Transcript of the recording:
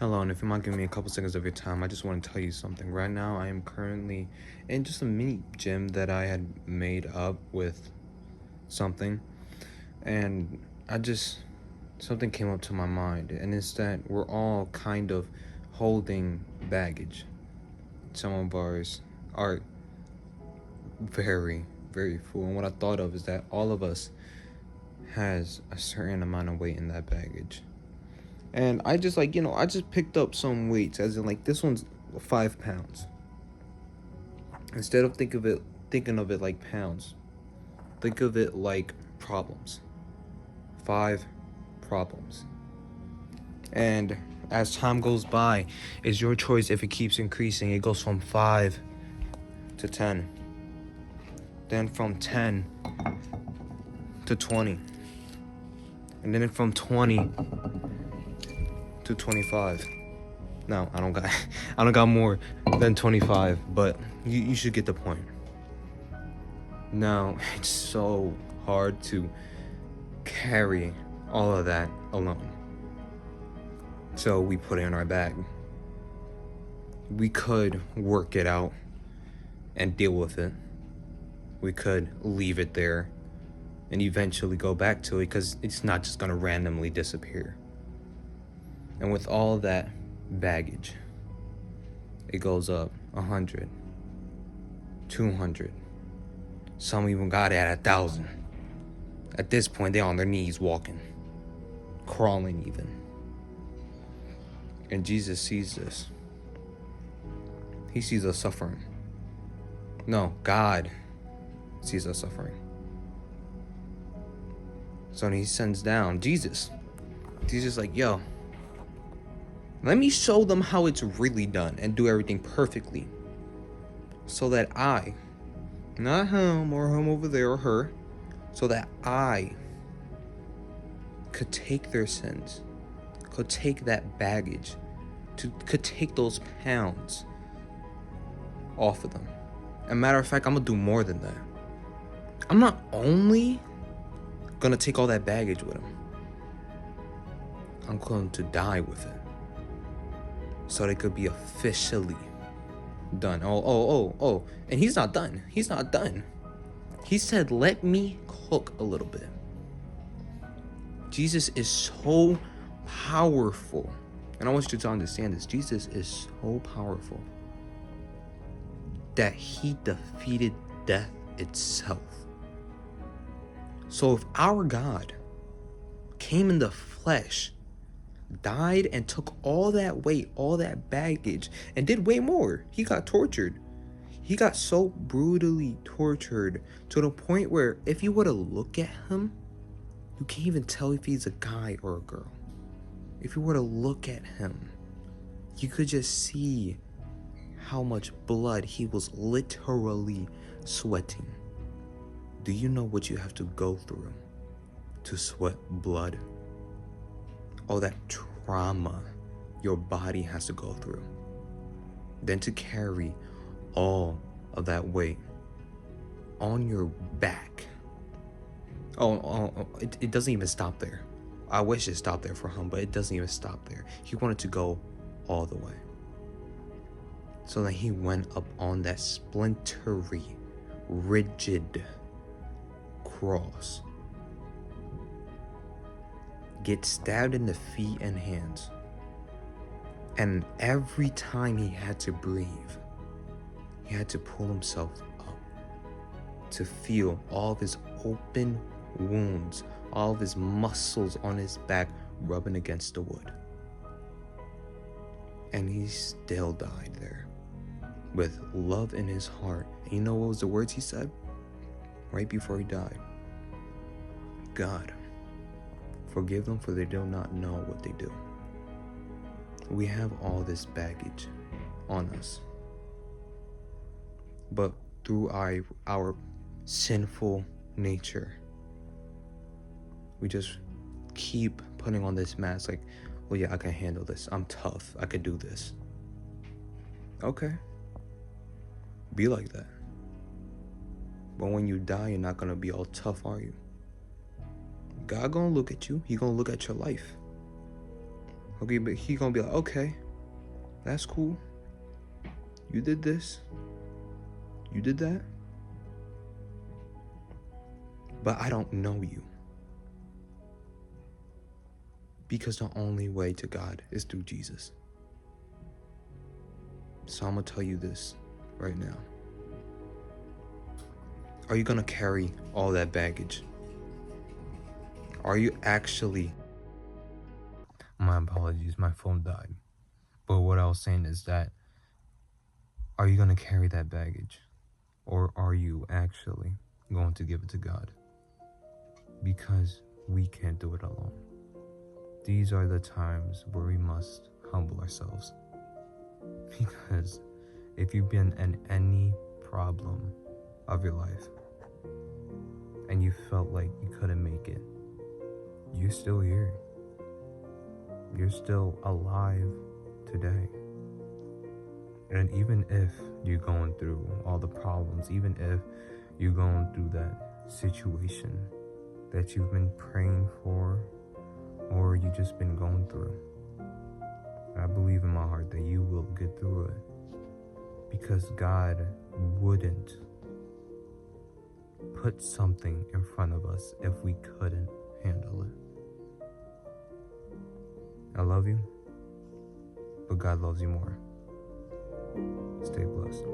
Hello, and if you mind giving me a couple seconds of your time, I just want to tell you something. Right now, I am currently in just a mini gym that I had made up with something, and something came up to my mind, and it's that we're all kind of holding baggage. Some of ours are very, very full, and what I thought of is that all of us has a certain amount of weight in that baggage. And I just I just picked up some weights, as in like this one's 5 pounds. Instead of thinking of it like pounds, think of it like problems. 5 problems. And as time goes by, it's your choice if it keeps increasing. It goes from 5 to 10. Then from 10 to 20. And then from 20 to 25. No, I don't got I don't got more than 25, but you should get the point. Now, it's so hard to carry all of that alone. So we put it in our bag. We could work it out and deal with it. We could leave it there and eventually go back to it, because it's not just gonna randomly disappear. And with all that baggage, it goes up 100, 200. Some even got it at 1,000. At this point, they're on their knees walking, crawling even. And Jesus sees this. He sees us suffering. No, God sees us suffering. So he sends down Jesus. Jesus like, yo, let me show them how it's really done and do everything perfectly. So that I, not him or him over there or her, so that I could take their sins, could take that baggage, could take those pounds off of them. As a matter of fact, I'm gonna do more than that. I'm not only gonna take all that baggage with him, I'm going to die with it, so they could be officially done. Oh. And he's not done. He's not done. He said, let me cook a little bit. Jesus is so powerful. And I want you to understand this. Jesus is so powerful that he defeated death itself. So if our God came in the flesh, died and took all that weight, all that baggage, and did way more. He got tortured. He got so brutally tortured to the point where if you were to look at him, you can't even tell if he's a guy or a girl. If you were to look at him, you could just see how much blood he was literally sweating. Do you know what you have to go through to sweat blood? All that trauma your body has to go through. Then to carry all of that weight on your back. It doesn't even stop there. I wish it stopped there for him, but it doesn't even stop there. He wanted to go all the way. So then he went up on that splintery, rigid cross, get stabbed in the feet and hands. And every time he had to breathe, he had to pull himself up to feel all of his open wounds, all of his muscles on his back rubbing against the wood. And he still died there with love in his heart. And you know what was the words he said right before he died? God, forgive them, for they do not know what they do. We have all this baggage on us. But through our sinful nature, we just keep putting on this mask like, well, yeah, I can handle this. I'm tough. I can do this. Okay. Be like that. But when you die, you're not going to be all tough, are you? God gonna look at you. He gonna look at your life. Okay, but he gonna be like, okay, that's cool. You did this. You did that. But I don't know you. Because the only way to God is through Jesus. So I'm gonna tell you this right now. Are you gonna carry all that baggage? Are you actually... My apologies, my phone died. But what I was saying is that, are you gonna carry that baggage? Or are you actually going to give it to God? Because we can't do it alone. These are the times where we must humble ourselves. Because if you've been in any problem of your life and you felt like you couldn't make it, you're still here. You're still alive today. And even if you're going through all the problems, even if you're going through that situation that you've been praying for or you just been going through, I believe in my heart that you will get through it, because God wouldn't put something in front of us if we couldn't handle it. I love you, but God loves you more. Stay blessed.